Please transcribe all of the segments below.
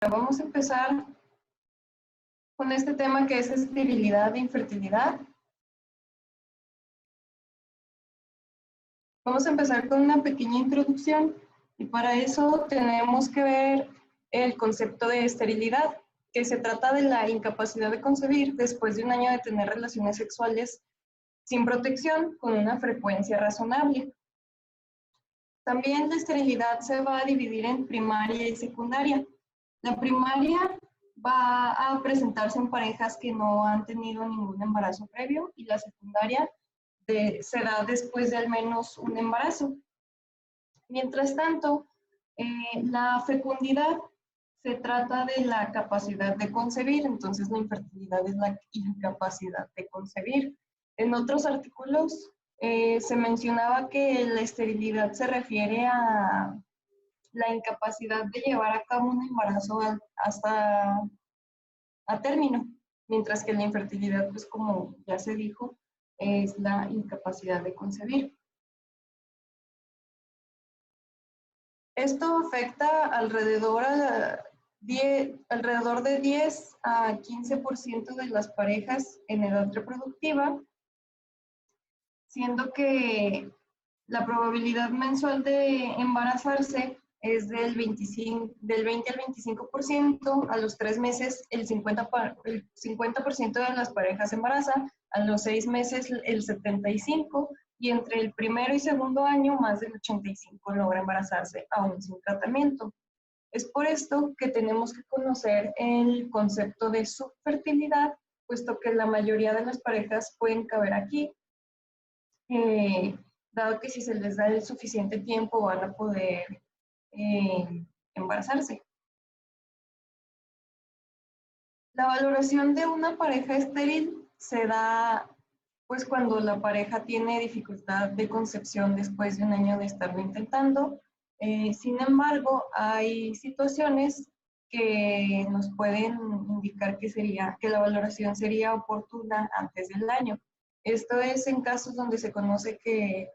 Vamos a empezar con este tema que es esterilidad e infertilidad. Vamos a empezar con una pequeña introducción y para eso tenemos que ver el concepto de esterilidad, que se trata de la incapacidad de concebir después de un año de tener relaciones sexuales sin protección con una frecuencia razonable. También la esterilidad se va a dividir en primaria y secundaria. La primaria va a presentarse en parejas que no han tenido ningún embarazo previo y la secundaria se da después de al menos un embarazo. Mientras tanto, la fecundidad se trata de la capacidad de concebir, entonces la infertilidad es la incapacidad de concebir. En otros artículos se mencionaba que la esterilidad se refiere a la incapacidad de llevar a cabo un embarazo hasta a término, mientras que la infertilidad, pues como ya se dijo, es la incapacidad de concebir. Esto afecta alrededor de 10 a 15% de las parejas en edad reproductiva, siendo que la probabilidad mensual de embarazarse es del 20 al 25%, a los 3 meses el 50% de las parejas se embaraza, a los 6 meses el 75%, y entre el primero y segundo año más del 85% logra embarazarse aún sin tratamiento. Es por esto que tenemos que conocer el concepto de subfertilidad, puesto que la mayoría de las parejas pueden caber aquí, dado que si se les da el suficiente tiempo van a poder embarazarse. La valoración de una pareja estéril se da pues cuando la pareja tiene dificultad de concepción después de un año de estarlo intentando. Sin embargo, hay situaciones que nos pueden indicar que la valoración sería oportuna antes del año. Esto es en casos donde se conoce que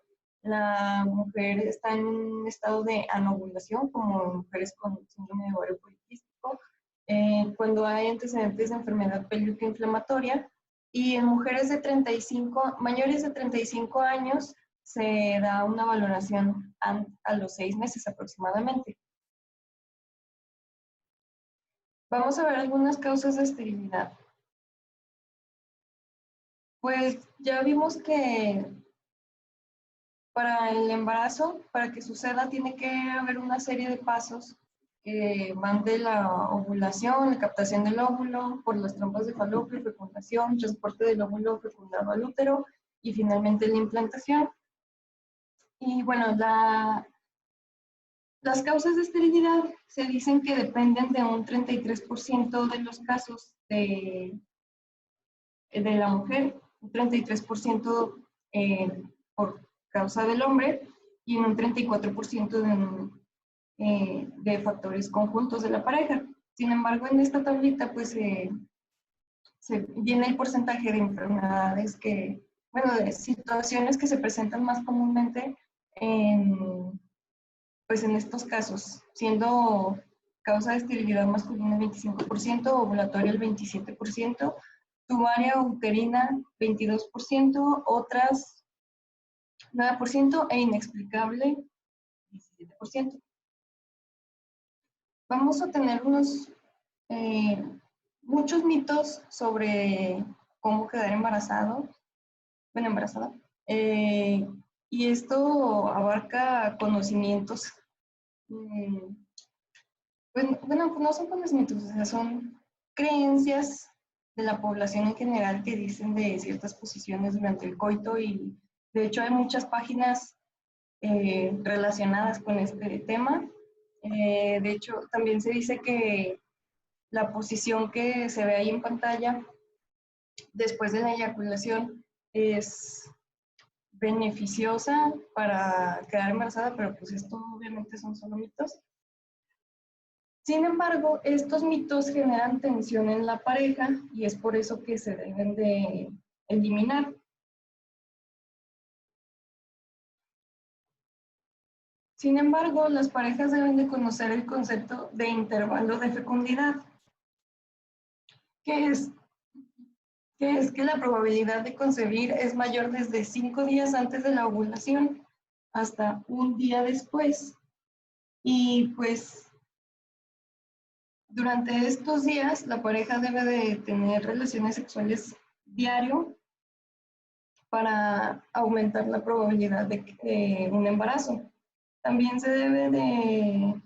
la mujer está en un estado de anovulación, como mujeres con síndrome de ovario poliquístico, cuando hay antecedentes de enfermedad pélvica inflamatoria, y en mujeres mayores de 35 años se da una valoración a los 6 meses aproximadamente. Vamos a ver algunas causas de esterilidad. Pues ya vimos que para el embarazo, para que suceda, tiene que haber una serie de pasos que van de la ovulación, la captación del óvulo, por las trompas de falopio, fecundación, transporte del óvulo fecundado al útero y finalmente la implantación. Y bueno, las causas de esterilidad se dicen que dependen de un 33% de los casos de la mujer, un 33% por causa del hombre y un 34% de factores conjuntos de la pareja. Sin embargo, en esta tablita pues viene el porcentaje de enfermedades de situaciones que se presentan más comúnmente pues en estos casos, siendo causa de esterilidad masculina el 25%, ovulatoria el 27%, tubaria uterina 22%, otras 9% e inexplicable 17%. Vamos a tener muchos mitos sobre cómo quedar embarazada. Y esto abarca conocimientos, no son conocimientos, o sea, son creencias de la población en general que dicen de ciertas posiciones durante el coito, y de hecho hay muchas páginas relacionadas con este tema. De hecho, también se dice que la posición que se ve ahí en pantalla después de la eyaculación es beneficiosa para quedar embarazada, pero pues esto obviamente son solo mitos. Sin embargo, estos mitos generan tensión en la pareja y es por eso que se deben de eliminar. Sin embargo, las parejas deben de conocer el concepto de intervalo de fecundidad, que es que la probabilidad de concebir es mayor desde 5 días antes de la ovulación hasta un día después. Y pues durante estos días la pareja debe de tener relaciones sexuales diario para aumentar la probabilidad de un embarazo. También se debe de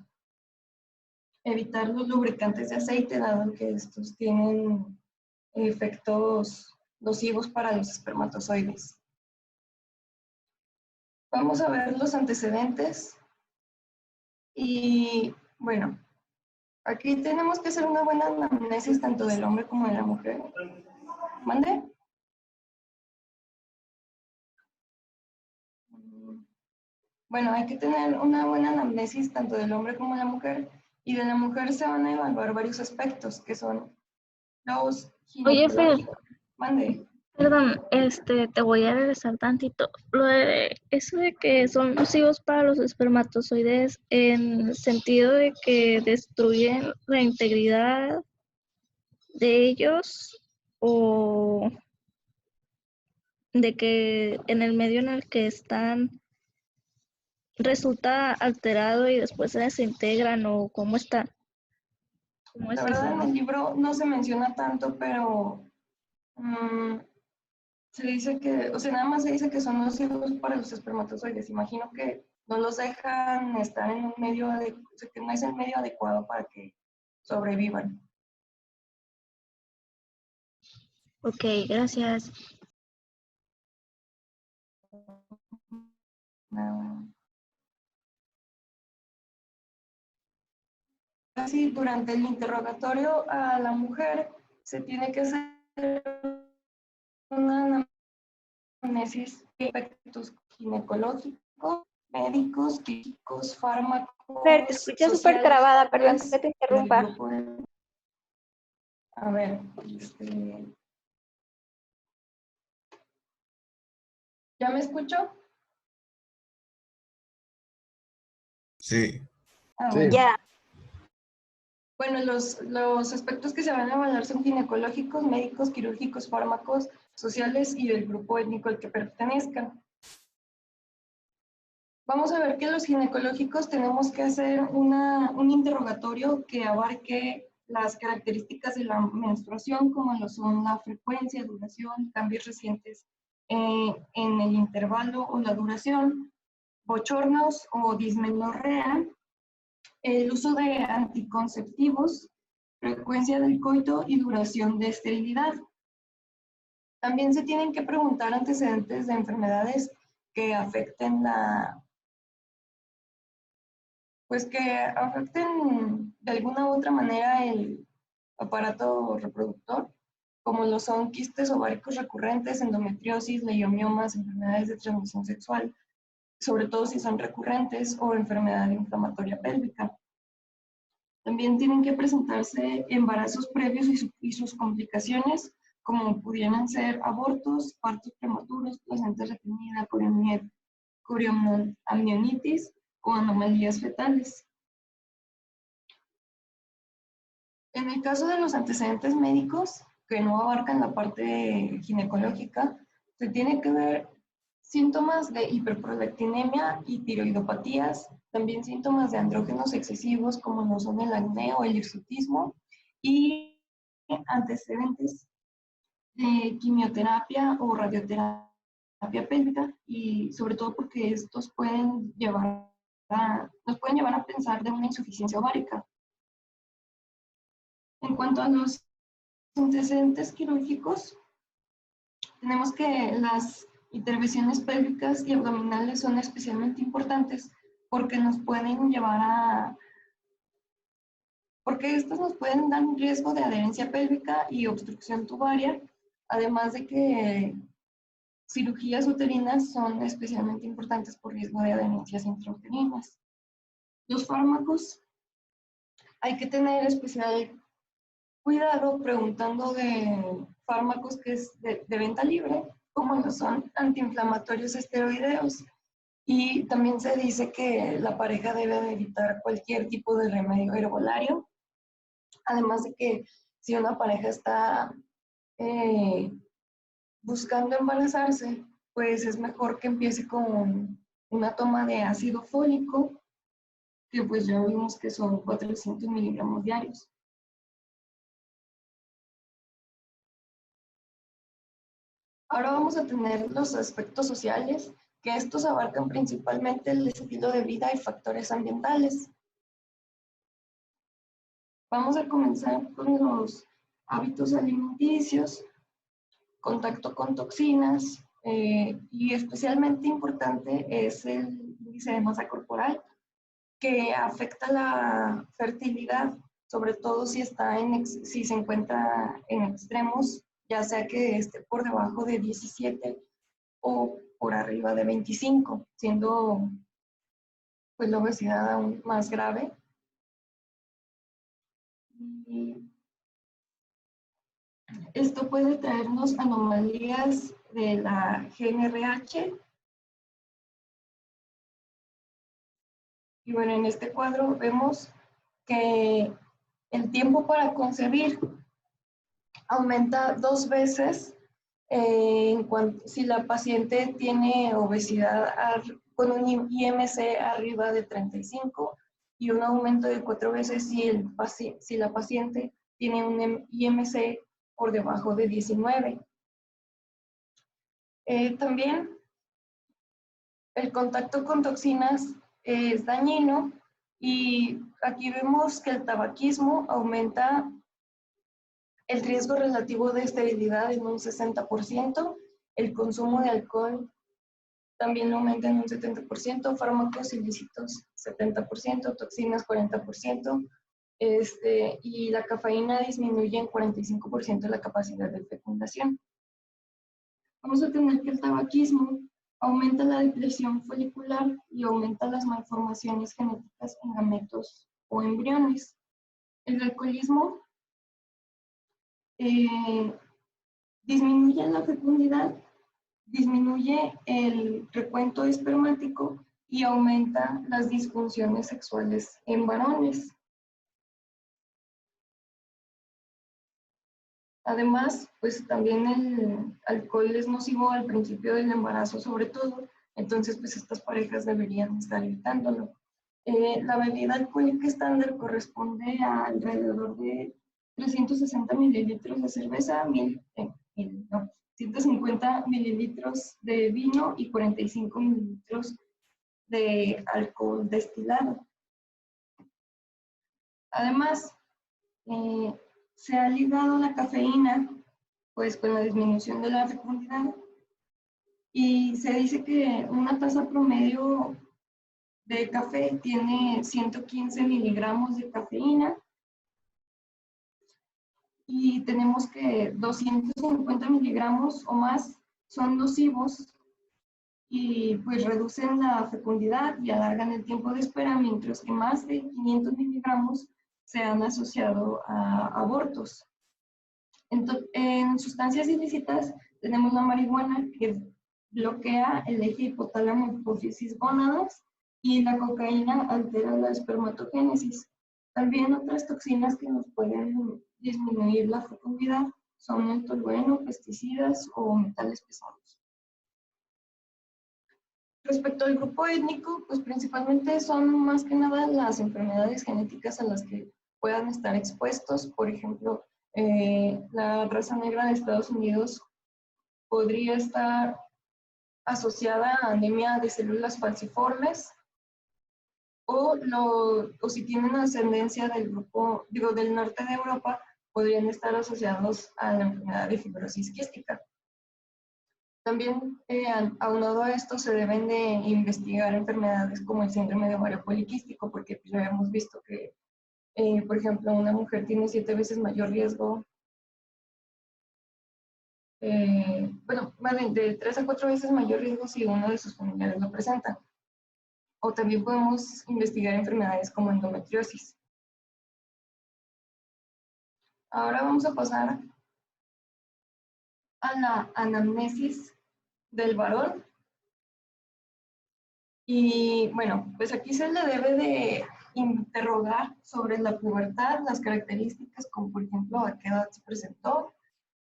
evitar los lubricantes de aceite, dado que estos tienen efectos nocivos para los espermatozoides. Vamos a ver los antecedentes y bueno, aquí tenemos que hacer una buena anamnesis tanto del hombre como de la mujer. ¿Mande? Bueno, hay que tener una buena anamnesis tanto del hombre como de la mujer, y de la mujer se van a evaluar varios aspectos que son los Oye, Fer, ginecológicos. Mande. perdón, te voy a regresar tantito. Lo de eso de que son nocivos para los espermatozoides en sentido de que destruyen la integridad de ellos o de que en el medio en el que están resulta alterado y después se desintegran o cómo está. ¿Cómo La es verdad eso? en el libro no se menciona tanto, pero se dice que, o sea, nada más se dice que son nocivos para los espermatozoides. Imagino que no los dejan estar en un medio o sea, que no es el medio adecuado para que sobrevivan. Ok, gracias. Así, durante el interrogatorio a la mujer se tiene que hacer una anamnesis de efectos ginecológicos, médicos, químicos, Fer, te fármacos, escuché súper sociales trabada, perdón que te del interrumpa. grupo. A ver, ¿ya me escucho? Sí. Ah, Sí. bueno. Ya, Bueno, los aspectos que se van a evaluar son ginecológicos, médicos, quirúrgicos, fármacos, sociales y del grupo étnico al que pertenezcan. Vamos a ver que los ginecológicos tenemos que hacer un interrogatorio que abarque las características de la menstruación, como lo son la frecuencia, duración, cambios recientes en el intervalo o la duración, bochornos o dismenorrea, el uso de anticonceptivos, frecuencia del coito y duración de esterilidad. También se tienen que preguntar antecedentes de enfermedades que afecten de alguna u otra manera el aparato reproductor, como lo son quistes ováricos recurrentes, endometriosis, leiomiomas, enfermedades de transmisión sexual, sobre todo si son recurrentes, o enfermedad inflamatoria pélvica. También tienen que presentarse embarazos previos y sus complicaciones, como pudieran ser abortos, partos prematuros, placenta retenida, corioamnionitis o anomalías fetales. En el caso de los antecedentes médicos, que no abarcan la parte ginecológica, se tiene que ver síntomas de hiperprolactinemia y tiroidopatías, también síntomas de andrógenos excesivos como lo son el acné o el hirsutismo, y antecedentes de quimioterapia o radioterapia pélvica, y sobre todo porque estos nos pueden llevar a pensar de una insuficiencia ovárica. En cuanto a los antecedentes quirúrgicos, tenemos que las intervenciones pélvicas y abdominales son especialmente importantes porque porque estas nos pueden dar un riesgo de adherencia pélvica y obstrucción tubaria, además de que cirugías uterinas son especialmente importantes por riesgo de adherencias intrauterinas. Los fármacos, hay que tener especial cuidado preguntando de fármacos que es de venta libre, como lo son antiinflamatorios esteroideos, Y también se dice que la pareja debe de evitar cualquier tipo de remedio herbolario, además de que si una pareja está buscando embarazarse, pues es mejor que empiece con una toma de ácido fólico, que pues ya vimos que son 400 miligramos diarios. Ahora vamos a tener los aspectos sociales, que estos abarcan principalmente el estilo de vida y factores ambientales. Vamos a comenzar con los hábitos alimenticios, contacto con toxinas, y especialmente importante es el índice de masa corporal, que afecta la fertilidad, sobre todo si, si se encuentra en extremos, ya sea que esté por debajo de 17 o por arriba de 25, siendo pues la obesidad aún más grave. Y esto puede traernos anomalías de la GNRH. Y bueno, en este cuadro vemos que el tiempo para concebir aumenta 2 veces si la paciente tiene obesidad con un IMC arriba de 35 y un aumento de 4 veces si la paciente tiene un IMC por debajo de 19. También el contacto con toxinas es dañino y aquí vemos que el tabaquismo aumenta el riesgo relativo de esterilidad en un 60%, el consumo de alcohol también aumenta en un 70%, fármacos ilícitos 70%, toxinas 40%, y la cafeína disminuye en 45% la capacidad de fecundación. Vamos a tener que el tabaquismo aumenta la depresión folicular y aumenta las malformaciones genéticas en gametos o embriones. El alcoholismo disminuye la fecundidad, disminuye el recuento espermático y aumenta las disfunciones sexuales en varones. Además, pues también el alcohol es nocivo al principio del embarazo, sobre todo, entonces pues estas parejas deberían estar evitándolo. La bebida alcohólica estándar corresponde a alrededor de 360 mililitros de cerveza, 150 mililitros de vino y 45 mililitros de alcohol destilado. Además, se ha ligado la cafeína pues con la disminución de la fecundidad y se dice que una taza promedio de café tiene 115 miligramos de cafeína y tenemos que 250 miligramos o más son nocivos y pues reducen la fecundidad y alargan el tiempo de espera, mientras que más de 500 miligramos se han asociado a abortos. En sustancias ilícitas tenemos la marihuana, que bloquea el eje hipotálamo hipófisis gónadas, y la cocaína altera la espermatogénesis. También otras toxinas que nos pueden disminuir la fecundidad son el tolueno, pesticidas o metales pesados. Respecto al grupo étnico, pues principalmente son más que nada las enfermedades genéticas a las que puedan estar expuestos. Por ejemplo, la raza negra de Estados Unidos podría estar asociada a anemia de células falciformes, o si tienen ascendencia del grupo, del norte de Europa, podrían estar asociados a la enfermedad de fibrosis quística. También, aunado a esto, se deben de investigar enfermedades como el síndrome de ovario poliquístico, porque pues, ya hemos visto que, por ejemplo, una mujer tiene 7 veces mayor riesgo, de 3 a 4 veces mayor riesgo si uno de sus familiares lo presenta. O también podemos investigar enfermedades como endometriosis. Ahora vamos a pasar a la anamnesis del varón. Y bueno, pues aquí se le debe de interrogar sobre la pubertad, las características, como por ejemplo a qué edad se presentó,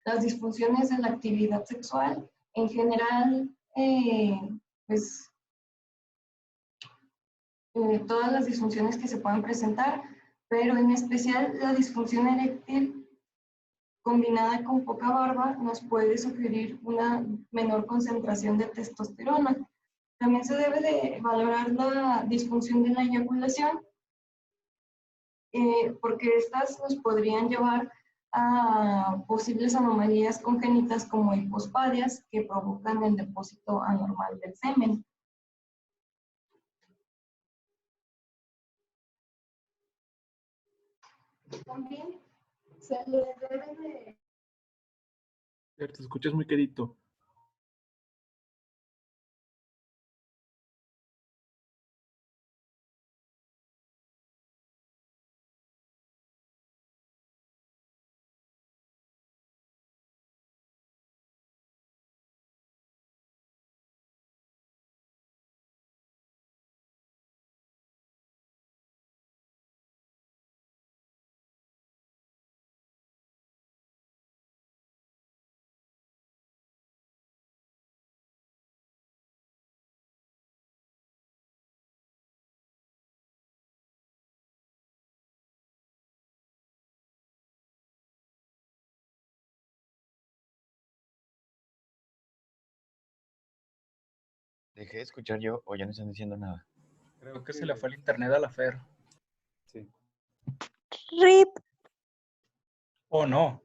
las disfunciones de la actividad sexual, en general, pues todas las disfunciones que se puedan presentar, pero en especial la disfunción eréctil combinada con poca barba nos puede sugerir una menor concentración de testosterona. También se debe de valorar la disfunción de la eyaculación, porque estas nos podrían llevar a posibles anomalías congénitas como hipospadias que provocan el depósito anormal del semen. También se le debe de... Te escuchas muy quedito. ¿Dejé de escuchar yo o ya no están diciendo nada? Creo que se le fue el internet a la Fer. Sí. RIP. ¿O no?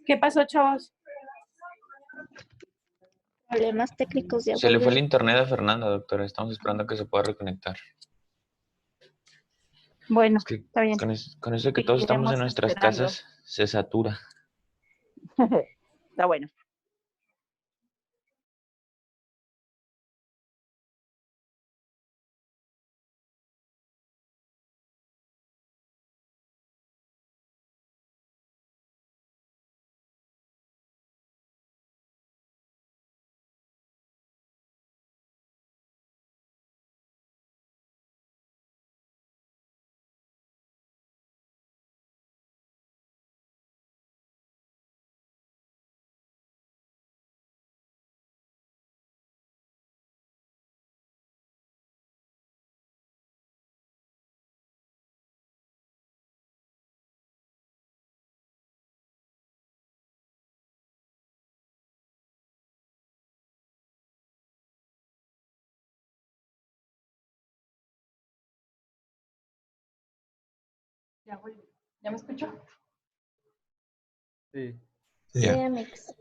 ¿Qué pasó, chavos? Problemas técnicos de Se le fue el volver. internet a Fernanda, doctora. Estamos esperando a que se pueda reconectar. Bueno, Es que está bien. con eso de que todos estamos en Seguiremos nuestras esperando. casas, se satura. Está bueno. Ya volví. ¿Ya me escuchó? Sí. Sí, Sí, ya. Amix.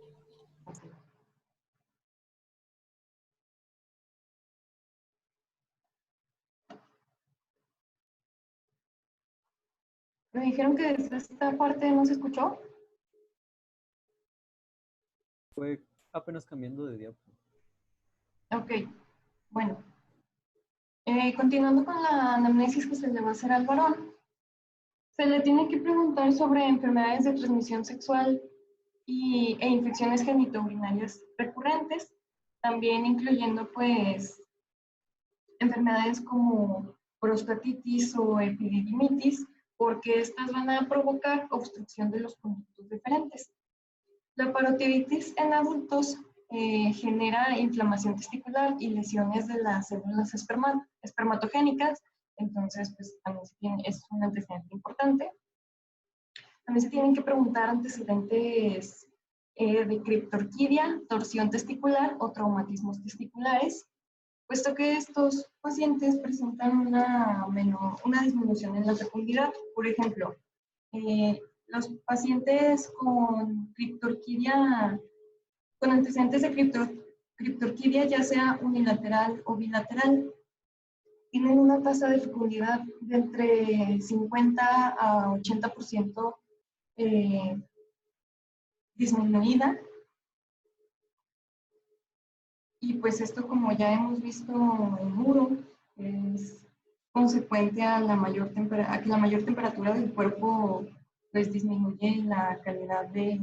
Me dijeron que desde esta parte no se escuchó. Fue apenas cambiando de diapo. Ok, bueno. Continuando con la anamnesis que se le va a hacer al varón, se le tiene que preguntar sobre enfermedades de transmisión sexual e infecciones genitourinarias recurrentes, también incluyendo pues enfermedades como prostatitis o epididimitis, porque estas van a provocar obstrucción de los conductos deferentes. La parotiditis en adultos genera inflamación testicular y lesiones de las células espermatogénicas, entonces pues también es un antecedente importante. También se tienen que preguntar antecedentes de criptorquidia, torsión testicular o traumatismos testiculares, puesto que estos pacientes presentan una disminución en la fecundidad. Por ejemplo, los pacientes con criptorquidia, con antecedentes de criptorquidia, ya sea unilateral o bilateral, tienen una tasa de fecundidad de entre 50 a 80% disminuida. Y pues esto, como ya hemos visto en muro, es consecuente a que la mayor temperatura del cuerpo pues disminuye la calidad de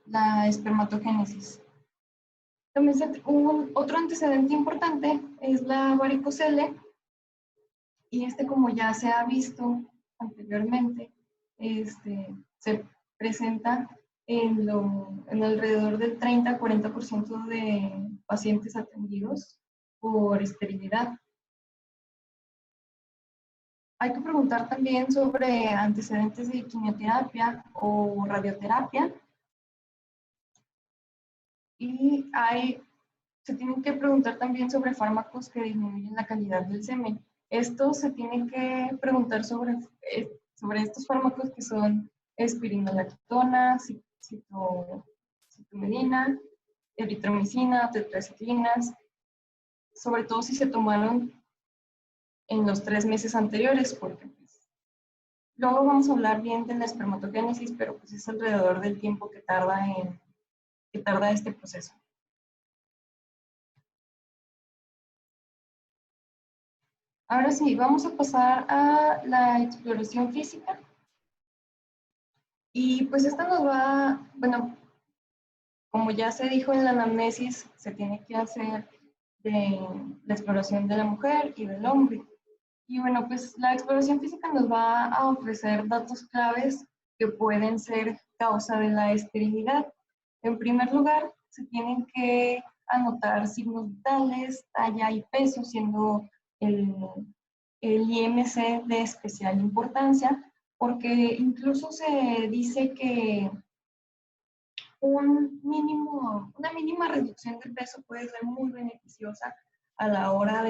la espermatogénesis. También otro antecedente importante es la varicocele, y como ya se ha visto anteriormente, se presenta en alrededor del 30-40% de pacientes atendidos por esterilidad. Hay que preguntar también sobre antecedentes de quimioterapia o radioterapia. Y se tienen que preguntar también sobre fármacos que disminuyen la calidad del semen. Esto se tiene que preguntar sobre estos fármacos que son espironolactona, citomedina, eritromicina, tetraciclinas, sobre todo si se tomaron en los 3 meses anteriores, porque pues, luego vamos a hablar bien de la espermatogénesis, pero pues es alrededor del tiempo que tarda este proceso. Ahora sí, vamos a pasar a la exploración física. Y pues esta nos va, bueno, como ya se dijo en la anamnesis, se tiene que hacer de la exploración de la mujer y del hombre. Y bueno, pues la exploración física nos va a ofrecer datos claves que pueden ser causa de la esterilidad. En primer lugar, se tienen que anotar signos vitales, talla y peso, siendo el IMC de especial importancia, porque incluso se dice que una mínima reducción del peso puede ser muy beneficiosa a la hora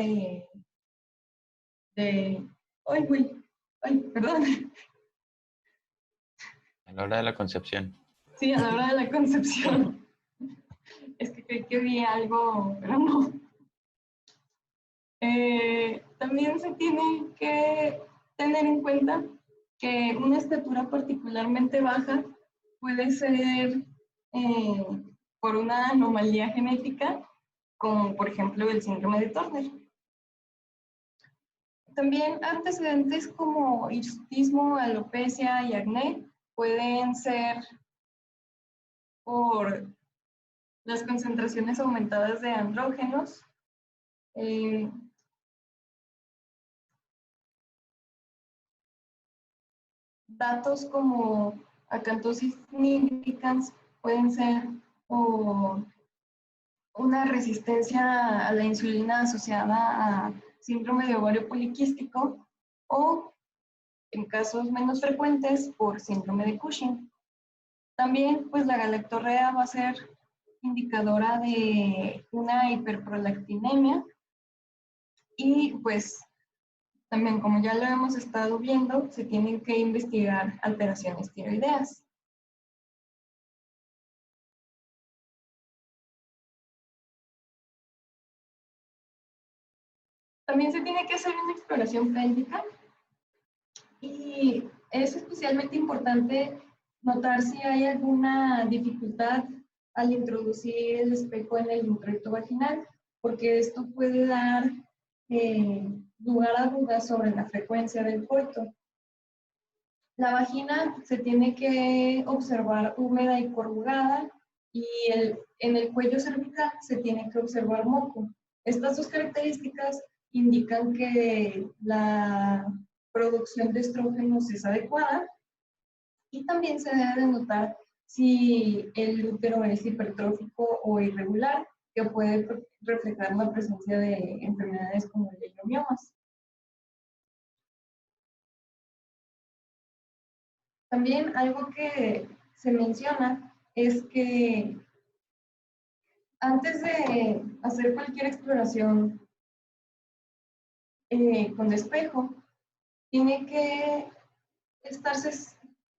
perdón. A la hora de la concepción. Sí, a la hora de la concepción. Es que creí que vi algo, pero no. También se tiene que tener en cuenta que una estatura particularmente baja puede ser por una anomalía genética, como por ejemplo el síndrome de Turner. También antecedentes como hirsutismo, alopecia y acné pueden ser por las concentraciones aumentadas de andrógenos. Datos como acantosis nigricans pueden ser o una resistencia a la insulina asociada a síndrome de ovario poliquístico, o en casos menos frecuentes por síndrome de Cushing. También pues la galactorrea va a ser indicadora de una hiperprolactinemia, y pues También, como ya lo hemos estado viendo, se tienen que investigar alteraciones tiroideas. También se tiene que hacer una exploración pélvica y es especialmente importante notar si hay alguna dificultad al introducir el espejo en el introito vaginal, porque esto puede dar lugar a dudas sobre la frecuencia del coito. La vagina se tiene que observar húmeda y corrugada y en el cuello cervical se tiene que observar moco. Estas dos características indican que la producción de estrógenos es adecuada y también se debe de notar si el útero es hipertrófico o irregular, que puede reflejar la presencia de enfermedades como el leiomiomas. También algo que se menciona es que antes de hacer cualquier exploración con espejo, tiene que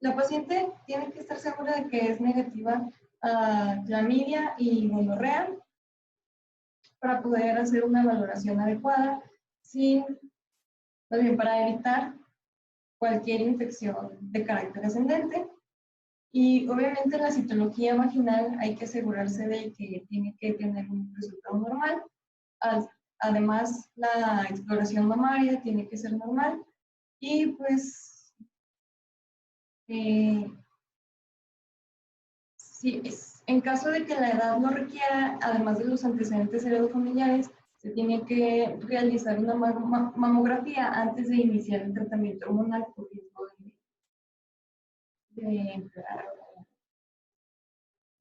la paciente tiene que estar segura de que es negativa a clamidia y gonorrea para poder hacer una valoración adecuada para evitar cualquier infección de carácter ascendente. Y obviamente en la citología vaginal hay que asegurarse de que tiene que tener un resultado normal. Además, la exploración mamaria tiene que ser normal. Y pues, en caso de que la edad lo requiera, además de los antecedentes heredofamiliares, se tiene que realizar una mamografía antes de iniciar el tratamiento hormonal por riesgo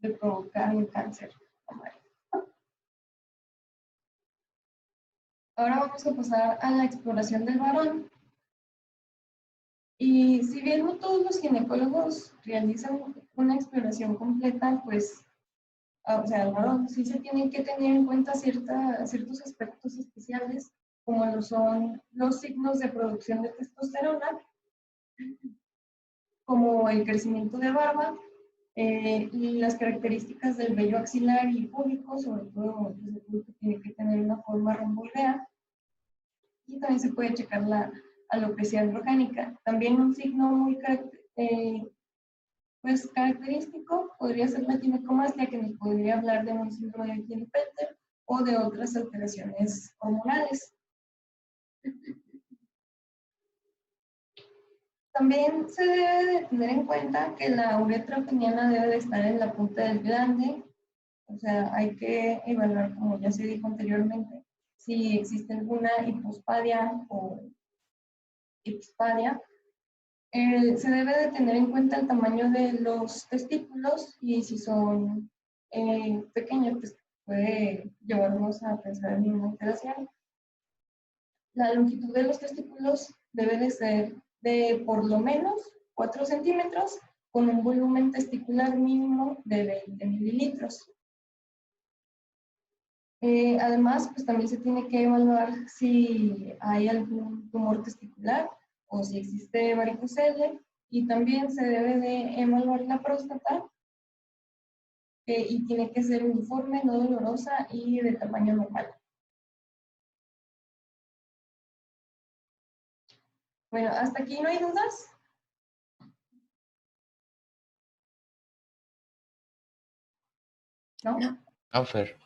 de provocar un cáncer mamario. Ahora vamos a pasar a la exploración del varón. Y si bien no todos los ginecólogos realizan una exploración completa, pues, o sea, el varón sí se tienen que tener en cuenta ciertos aspectos especiales, como lo son los signos de producción de testosterona, como el crecimiento de barba, y las características del vello axilar y púbico, sobre todo pues, el púbico tiene que tener una forma romboidea, y también se puede checar la alopecia androgénica. También un signo muy pues, característico podría ser la ginecomastia, que nos podría hablar de un síndrome de Klinefelter o de otras alteraciones hormonales. También se debe de tener en cuenta que la uretra peniana debe de estar en la punta del glande, o sea, hay que evaluar, como ya se dijo anteriormente, si existe alguna hipospadia o epispadia. Se debe de tener en cuenta el tamaño de los testículos y si son pequeños, pues puede llevarnos a pensar en una alteración. La longitud de los testículos debe de ser de por lo menos 4 centímetros con un volumen testicular mínimo de 20 mililitros. Además, pues también se tiene que evaluar si hay algún tumor testicular o si existe varicocele, y también se debe de evaluar la próstata y tiene que ser uniforme, no dolorosa y de tamaño normal. Bueno, hasta aquí no hay dudas. ¿No? No, Fer.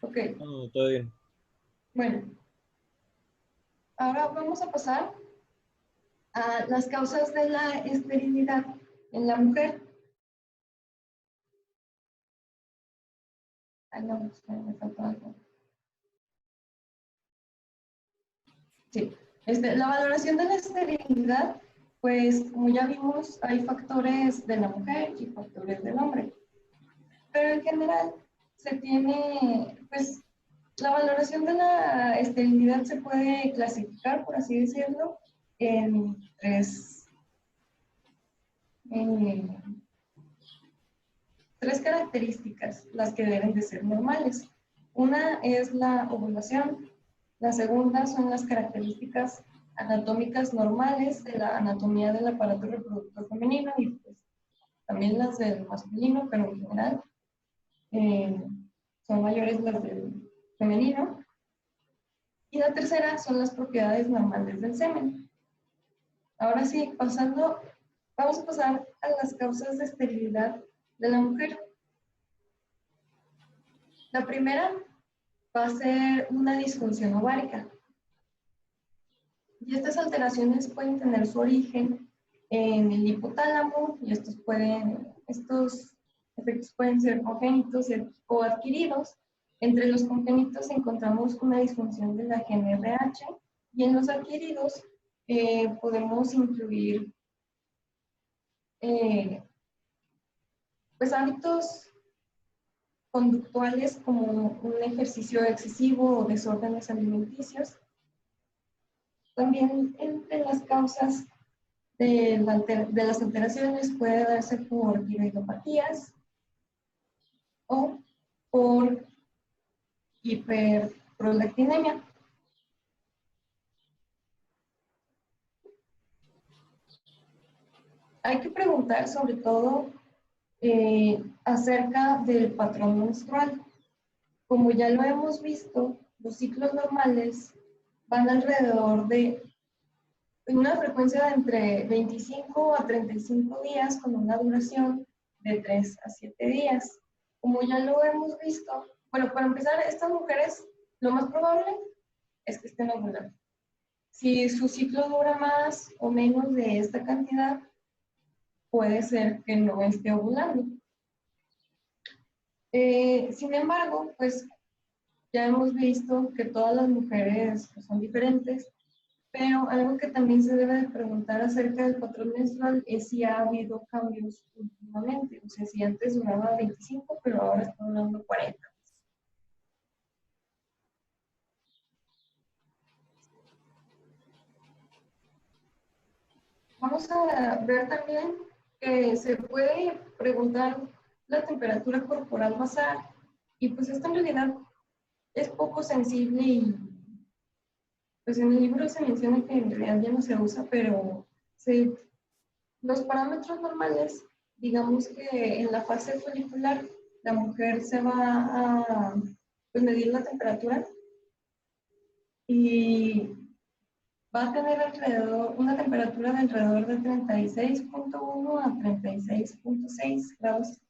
Ok, No, todo bien. bueno. Ahora vamos a pasar a las causas de la esterilidad en la mujer. Ay, no, me faltó algo. Sí, la valoración de la esterilidad, pues como ya vimos, hay factores de la mujer y factores del hombre. Pero en general se tiene, pues la valoración de la esterilidad se puede clasificar, por así decirlo, en tres características, las que deben de ser normales. Una es la ovulación, la segunda son las características anatómicas normales de la anatomía del aparato reproductor femenino y pues, también las del masculino, pero en general son mayores las del femenino. Y la tercera son las propiedades normales del semen. Ahora sí, vamos a pasar a las causas de esterilidad de la mujer. La primera va a ser una disfunción ovárica. Y estas alteraciones pueden tener su origen en el hipotálamo y estos efectos pueden ser congénitos o adquiridos. Entre los congénitos encontramos una disfunción de la GNRH y en los adquiridos podemos incluir pues hábitos conductuales como un ejercicio excesivo o desórdenes alimenticios. También entre las causas de las alteraciones puede darse por tiroidopatías o por hiperprolactinemia. Hay que preguntar sobre todo acerca del patrón menstrual. Como ya lo hemos visto, los ciclos normales van alrededor de una frecuencia de entre 25 a 35 días con una duración de 3 a 7 días. Como ya lo hemos visto, bueno, para empezar, estas mujeres, lo más probable es que estén ovulando. Si su ciclo dura más o menos de esta cantidad, puede ser que no esté ovulando. Sin embargo, pues ya hemos visto que todas las mujeres pues, son diferentes, pero algo que también se debe de preguntar acerca del patrón menstrual es si ha habido cambios últimamente. O sea, si antes duraba 25, pero ahora está durando 40. Vamos a ver también que se puede preguntar la temperatura corporal basal y pues esto en realidad es poco sensible y pues en el libro se menciona que en realidad ya no se usa, pero los parámetros normales, digamos que en la fase folicular la mujer se va a pues, medir la temperatura y va a tener una temperatura de alrededor de 36.1 a 36.6 grados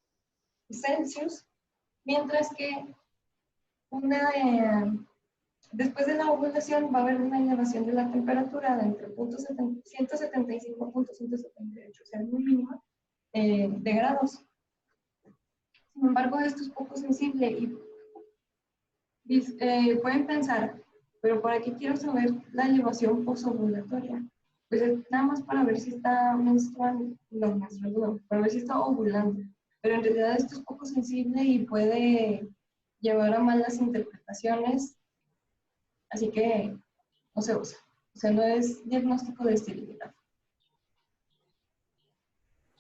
Celsius, mientras que después de la ovulación va a haber una elevación de la temperatura de entre 175 a 178, o sea, muy mínima, de grados. Sin embargo, esto es poco sensible y pueden pensar, pero ¿para qué quiero saber la elevación posovulatoria? Pues es nada más para ver si está para ver si está ovulando. Pero en realidad esto es poco sensible y puede llevar a malas interpretaciones, así que no se usa. O sea, no es diagnóstico de esterilidad.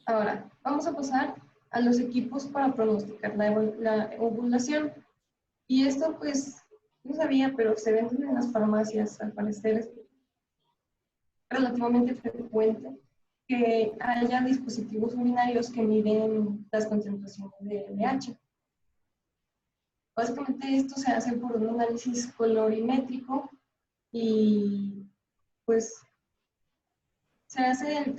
Ahora, vamos a pasar a los equipos para pronosticar la ovulación. Y esto, pues, no sabía, pero se venden en las farmacias, al parecer es relativamente frecuente que haya dispositivos urinarios que miden las concentraciones de LH. Básicamente esto se hace por un análisis colorimétrico y pues se hace el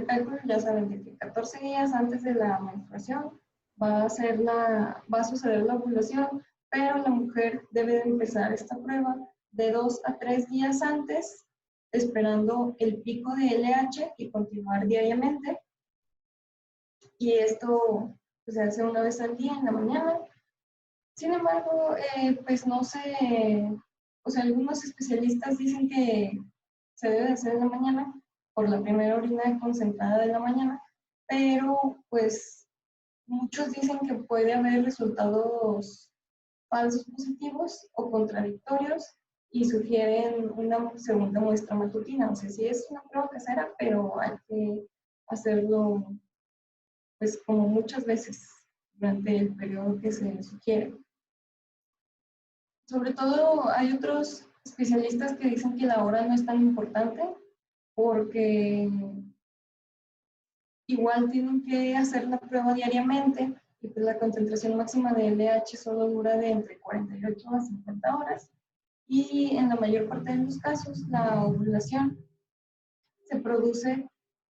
cálculo, ya saben, de que 14 días antes de la menstruación va a suceder la ovulación, pero la mujer debe de empezar esta prueba de 2 a 3 días antes, esperando el pico de LH y continuar diariamente. Y esto pues, se hace una vez al día en la mañana. Sin embargo, pues no sé, o sea, algunos especialistas dicen que se debe de hacer en la mañana por la primera orina concentrada de la mañana, pero pues muchos dicen que puede haber resultados falsos positivos o contradictorios y sugieren una segunda muestra matutina. O sea, sí es una prueba casera, pero hay que hacerlo pues como muchas veces durante el periodo que se sugiere. Sobre todo hay otros especialistas que dicen que la hora no es tan importante porque igual tienen que hacer la prueba diariamente y pues la concentración máxima de LH solo dura de entre 48 a 50 horas. Y en la mayor parte de los casos, la ovulación se produce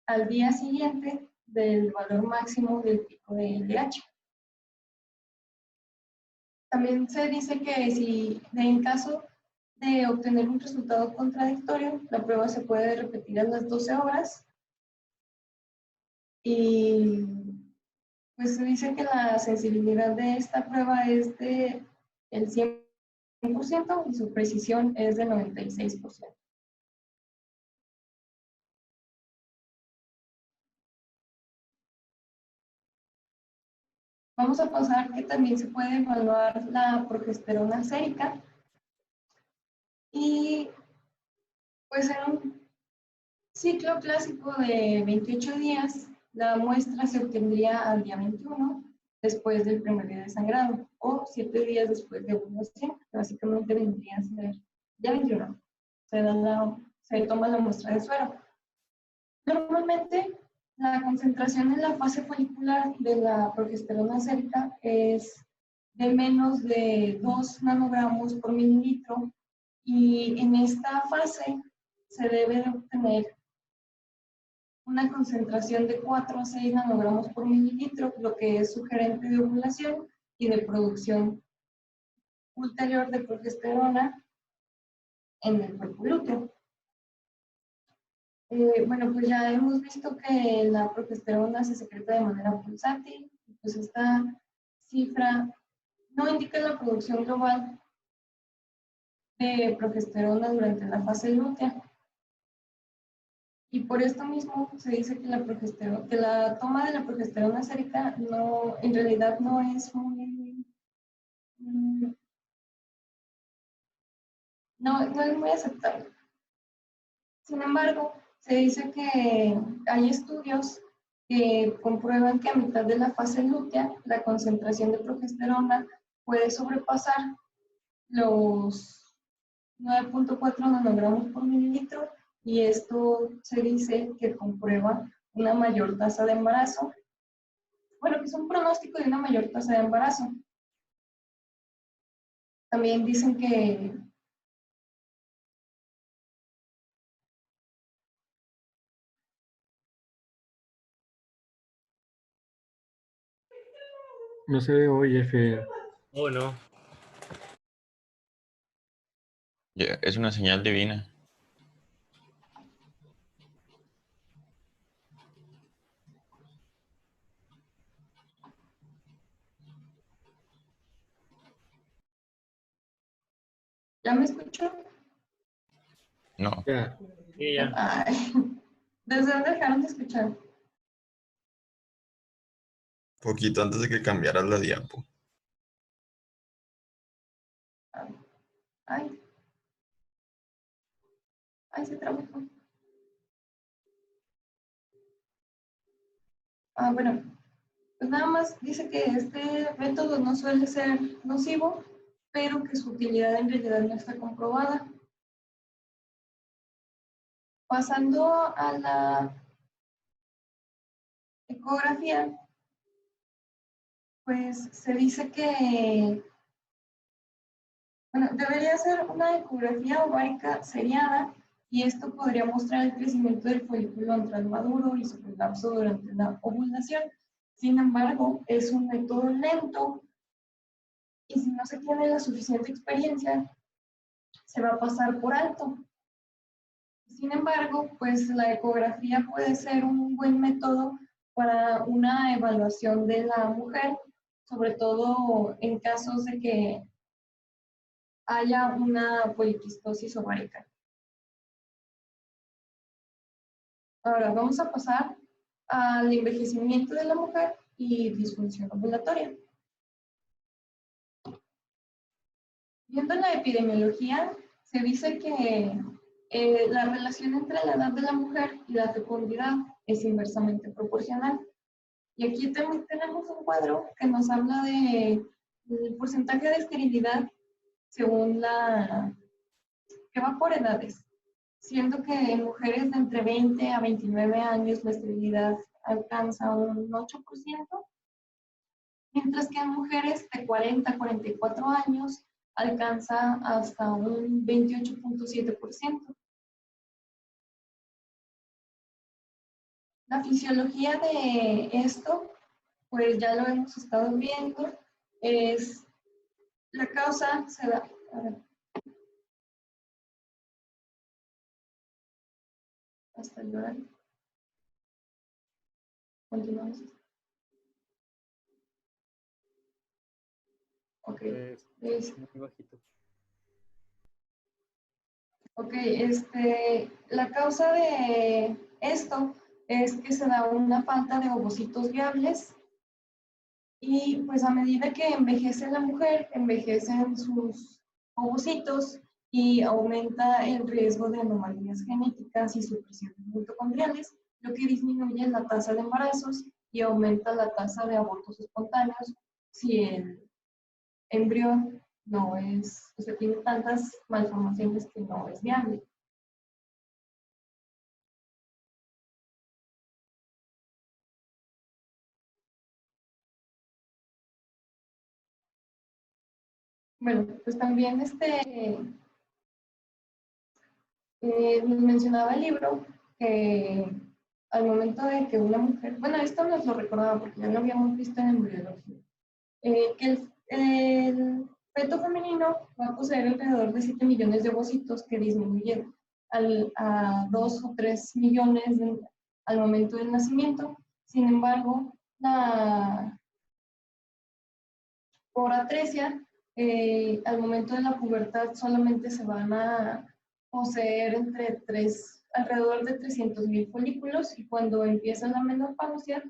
al día siguiente del valor máximo del pico de LH. También se dice que si en caso de obtener un resultado contradictorio, la prueba se puede repetir a las 12 horas y pues se dice que la sensibilidad de esta prueba es de el 100% y su precisión es de 96%. Vamos a pasar que también se puede evaluar la progesterona sérica y pues en un ciclo clásico de 28 días, la muestra se obtendría al día 21 después del primer día de sangrado o 7 días después de ovulación, que básicamente vendría a ser día 21. Se toma la muestra de suero. Normalmente, la concentración en la fase folicular de la progesterona sérica es de menos de 2 nanogramos por mililitro y en esta fase se debe de obtener una concentración de 4 a 6 nanogramos por mililitro, lo que es sugerente de ovulación y de producción ulterior de progesterona en el cuerpo lúteo. Bueno, pues ya hemos visto que la progesterona se secreta de manera pulsátil, pues esta cifra no indica la producción global de progesterona durante la fase lútea. Y por esto mismo se dice que la toma de la progesterona sérica en realidad no es no es muy aceptable. Sin embargo, se dice que hay estudios que comprueban que a mitad de la fase lútea la concentración de progesterona puede sobrepasar los 9.4 nanogramos por mililitro y esto se dice que comprueba una mayor tasa de embarazo. Bueno, que es un pronóstico de una mayor tasa de embarazo. También dicen que No se oye, Fer. Oh, no. Es una señal divina. ¿ya me escuchó? No. Ya. Sí, ya. Ay, ¿desde dónde dejaron de escuchar? Poquito antes de que cambiaras la diapo. Ay, se trabó. Bueno, pues nada más dice que este método no suele ser nocivo, pero que su utilidad en realidad no está comprobada. Pasando a la ecografía, pues se dice que debería ser una ecografía ovárica seriada y esto podría mostrar el crecimiento del folículo antral maduro y su colapso durante la ovulación. Sin embargo, es un método lento y si no se tiene la suficiente experiencia, se va a pasar por alto. Sin embargo, pues la ecografía puede ser un buen método para una evaluación de la mujer, sobre todo en casos de que haya una poliquistosis ovárica. Ahora vamos a pasar al envejecimiento de la mujer y disfunción ovulatoria. Viendo la epidemiología, se dice que la relación entre la edad de la mujer y la fecundidad es inversamente proporcional. Y aquí también tenemos un cuadro que nos habla del porcentaje de esterilidad según la que va por edades, siendo que en mujeres de entre 20 a 29 años la esterilidad alcanza un 8%, mientras que en mujeres de 40 a 44 años alcanza hasta un 28.7%. La fisiología de esto, pues ya lo hemos estado viendo, es la causa se da. A ver, hasta el horario. Continuamos. Ok. Muy bajito. Ok, la causa de esto es que se da una falta de ovocitos viables y pues a medida que envejece la mujer, envejecen sus ovocitos y aumenta el riesgo de anomalías genéticas y supresiones mitocondriales, lo que disminuye la tasa de embarazos y aumenta la tasa de abortos espontáneos si el embrión no es, o sea, tiene tantas malformaciones que no es viable. Bueno, pues también nos mencionaba el libro que al momento de que una mujer, bueno, esto nos lo recordaba porque ya lo habíamos visto en embriología, que el feto femenino va a poseer alrededor de 7 millones de ovocitos que disminuyen a 2 o 3 millones al momento del nacimiento. Sin embargo, por atresia, al momento de la pubertad solamente se van a poseer alrededor de 300.000 folículos y cuando empieza la menopausia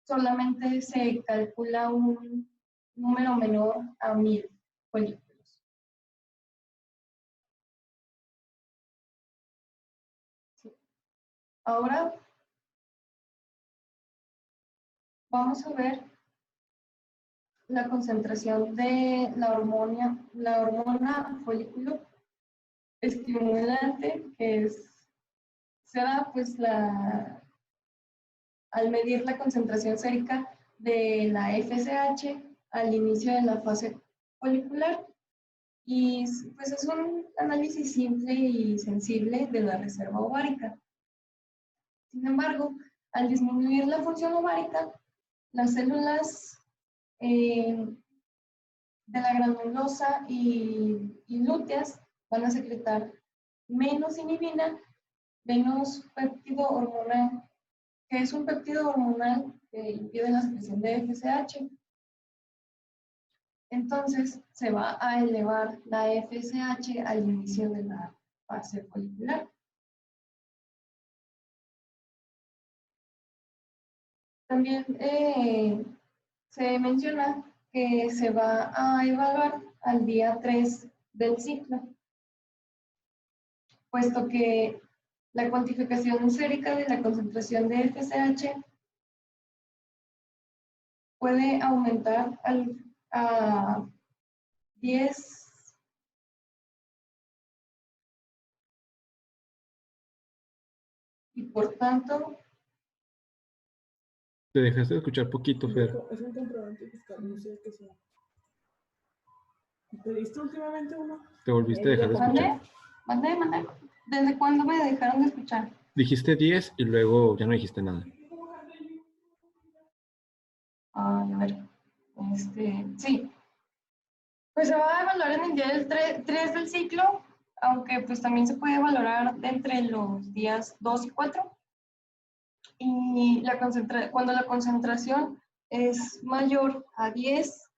solamente se calcula un número menor a 1.000 folículos. Sí. Ahora vamos a ver la concentración de la hormona folículo estimulante, que será pues al medir la concentración sérica de la FSH al inicio de la fase folicular. Y pues es un análisis simple y sensible de la reserva ovárica. Sin embargo, al disminuir la función ovárica, las células de la granulosa y lúteas van a secretar menos inhibina, menos péptido hormonal, que es un péptido hormonal que impide la secreción de FSH. Entonces, se va a elevar la FSH al inicio de la fase folicular. También se menciona que se va a evaluar al día 3 del ciclo, puesto que la cuantificación sérica de la concentración de FSH puede aumentar a 10 y por tanto Te dejaste de escuchar poquito, Fer. Es un comprobante fiscal, no sé qué sea. ¿Pediste últimamente uno? Te volviste a dejar de escuchar. ¿Mande? ¿Desde cuándo me dejaron de escuchar? Dijiste 10 y luego ya no dijiste nada. A ver, sí. Pues se va a evaluar en el día del 3 del ciclo, aunque pues también se puede valorar entre los días 2 y 4. Y cuando la concentración es mayor a 10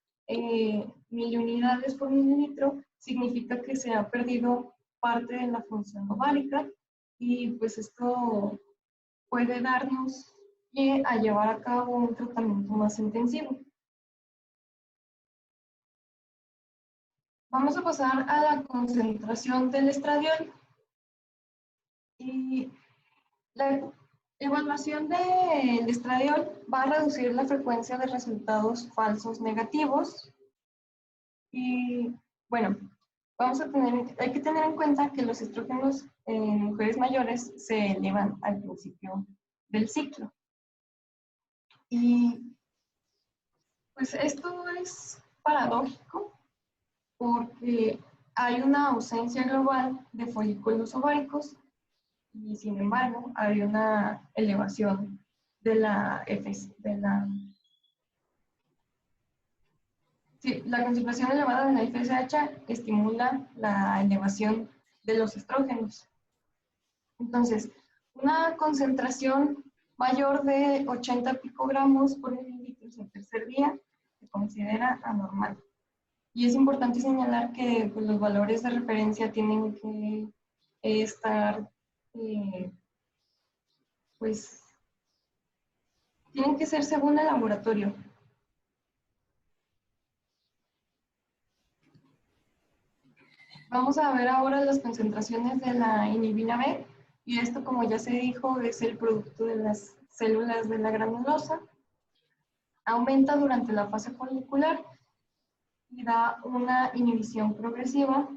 miliunidades por mililitro, significa que se ha perdido parte de la función ovárica y pues esto puede darnos pie a llevar a cabo un tratamiento más intensivo. Vamos a pasar a la concentración del estradiol. Y la evaluación del estradiol va a reducir la frecuencia de resultados falsos negativos. Y bueno, hay que tener en cuenta que los estrógenos en mujeres mayores se elevan al principio del ciclo. Y pues esto es paradójico porque hay una ausencia global de folículos ováricos y sin embargo hay una elevación de la la concentración elevada de la FSH estimula la elevación de los estrógenos. Entonces, una concentración mayor de 80 picogramos por mililitro en tercer día se considera anormal. Y es importante señalar que pues, los valores de referencia tienen que estar, pues, tienen que ser según el laboratorio. Vamos a ver ahora las concentraciones de la inhibina B, y esto, como ya se dijo, es el producto de las células de la granulosa. Aumenta durante la fase folicular y da una inhibición progresiva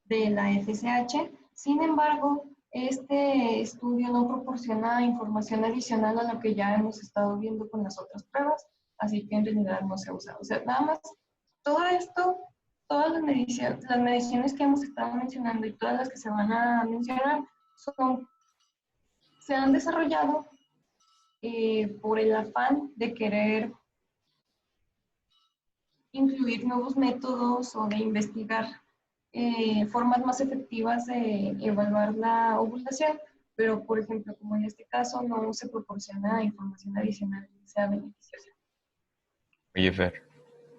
de la FSH. Sin embargo, este estudio no proporciona información adicional a lo que ya hemos estado viendo con las otras pruebas, así que en realidad no se usa. O sea, nada más, todo esto, todas las mediciones que hemos estado mencionando y todas las que se van a mencionar se han desarrollado por el afán de querer incluir nuevos métodos o de investigar formas más efectivas de evaluar la ovulación, pero por ejemplo, como en este caso, no se proporciona información adicional que sea beneficiosa. Oye, Fer,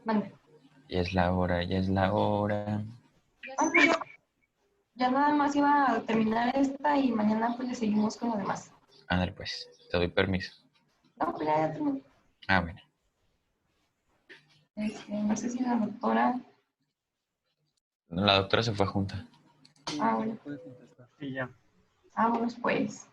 Mande. ya es la hora, ya es la hora. Ya nada más iba a terminar esta y mañana pues le seguimos con lo demás. Ándale, pues, te doy permiso. No, pues ya terminé. Ah, bueno. No sé si la doctora... La doctora se fue junta. Ah, bueno. Y ya. Vámonos pues.